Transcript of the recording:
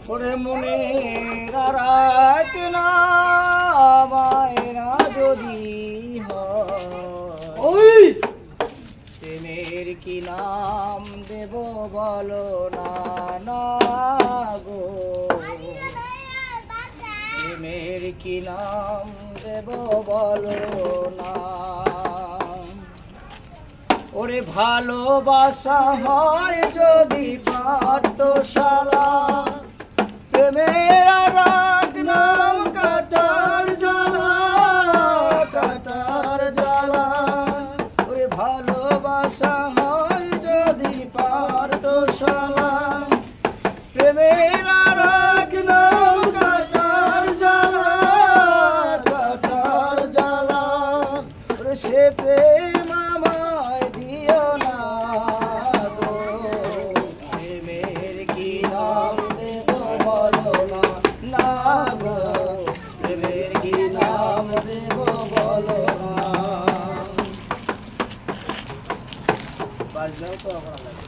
ওরে মনে রাত না মায়না যদি হয় প্রেমের কি নাম দেব বলো না না গো প্রেমের কি নাম দেব বলো না ওরে ভালোবাসা হয় যদি পাঠশালা প্রেমের রাগ নাম কাটার জ্বালা কাটার জ্বালা ওরে ভালোবাসা হয় যদি পাঠশালা প্রেমের রাগ নাম কাটার জ্বালা কাটার জ্বালা ওরে সে প্রেম আমায় দিও না গো প্রেমের কি নাম দেব বলো না না গো প্রেমের কি নাম দেব বলো না বাজলেও তো আমার লাগে